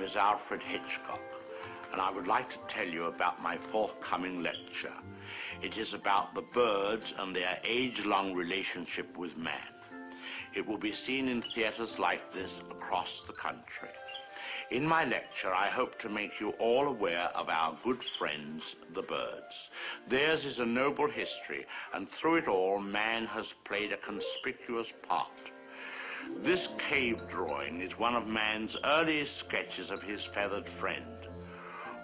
is Alfred Hitchcock, and I would like to tell you about my forthcoming lecture. It is about the birds and their age-long relationship with man. It will be seen in theaters like this across the country. In my lecture, I hope to make you all aware of our good friends, the birds. Theirs is a noble history, and through it all, man has played a conspicuous part. This cave drawing is one of man's earliest sketches of his feathered friend.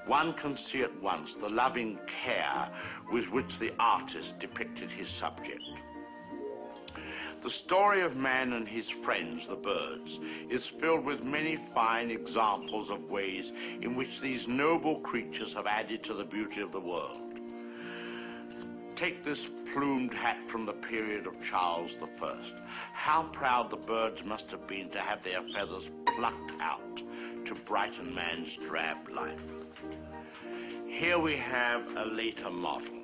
One can see at once the loving care with which the artist depicted his subject. The story of man and his friends, the birds, is filled with many fine examples of ways in which these noble creatures have added to the beauty of the world. Take this plumed hat from the period of Charles I. How proud the birds must have been to have their feathers plucked out to brighten man's drab life. Here we have a later model,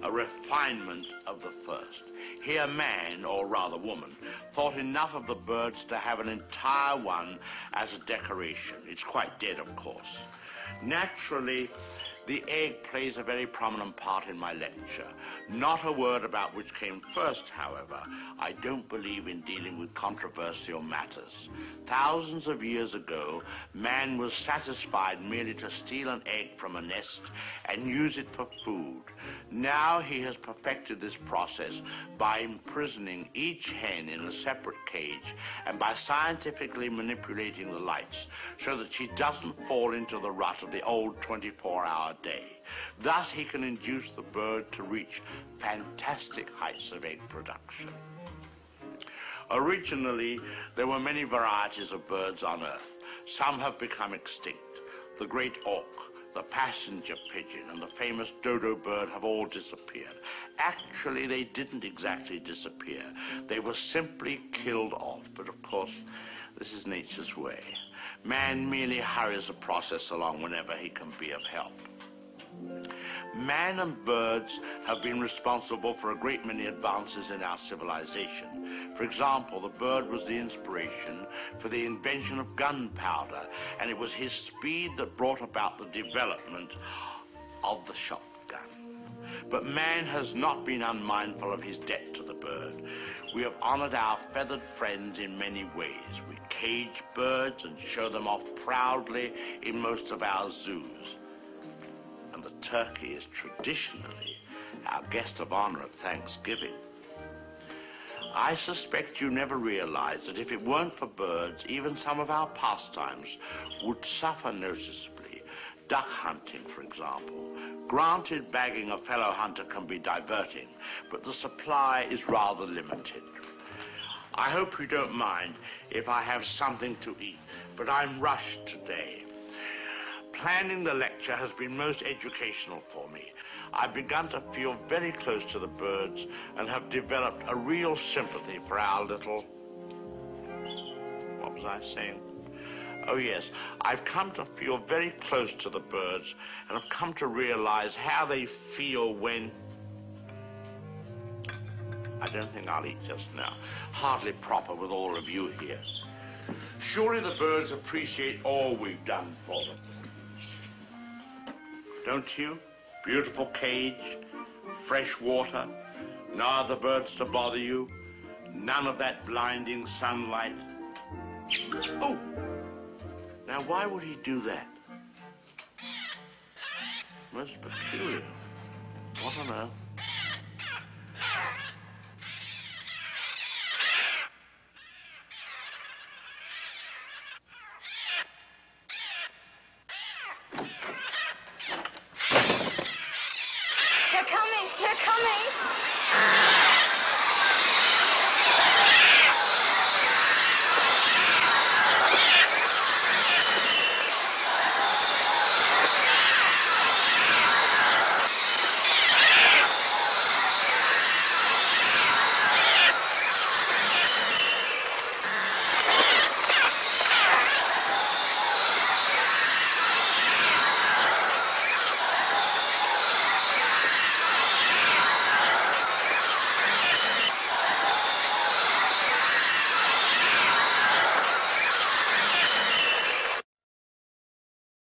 a refinement of the first. Here man, or rather woman, thought enough of the birds to have an entire one as a decoration. It's quite dead, of course. Naturally, the egg plays a very prominent part in my lecture. Not a word about which came first, however. I don't believe in dealing with controversial matters. Thousands of years ago, man was satisfied merely to steal an egg from a nest and use it for food. Now he has perfected this process by imprisoning each hen in a separate cage and by scientifically manipulating the lights so that she doesn't fall into the rut of the old 24-hour day. Thus, he can induce the bird to reach fantastic heights of egg production. Originally, there were many varieties of birds on Earth. Some have become extinct. The great auk, the passenger pigeon, and the famous dodo bird have all disappeared. Actually, they didn't exactly disappear. They were simply killed off, but of course, this is nature's way. Man merely hurries the process along whenever he can be of help. Man and birds have been responsible for a great many advances in our civilization. For example, the bird was the inspiration for the invention of gunpowder, and it was his speed that brought about the development of the shotgun. But man has not been unmindful of his debt to the bird. We have honored our feathered friends in many ways. We cage birds and show them off proudly in most of our zoos. And the turkey is traditionally our guest of honor at Thanksgiving. I suspect you never realized that if it weren't for birds, even some of our pastimes would suffer noticeably. Duck hunting, for example. Granted, bagging a fellow hunter can be diverting, but the supply is rather limited. I hope you don't mind if I have something to eat, but I'm rushed today. Planning the lecture has been most educational for me. I've begun to feel very close to the birds and have developed a real sympathy for our little... What was I saying? Oh yes, I've come to feel very close to the birds and have come to realize how they feel when... I don't think I'll eat just now. Hardly proper with all of you here. Surely the birds appreciate all we've done for them. Don't you? Beautiful cage, fresh water, no other birds to bother you, none of that blinding sunlight. Oh! Now, why would he do that? Most peculiar. What on earth? They're coming! They're coming!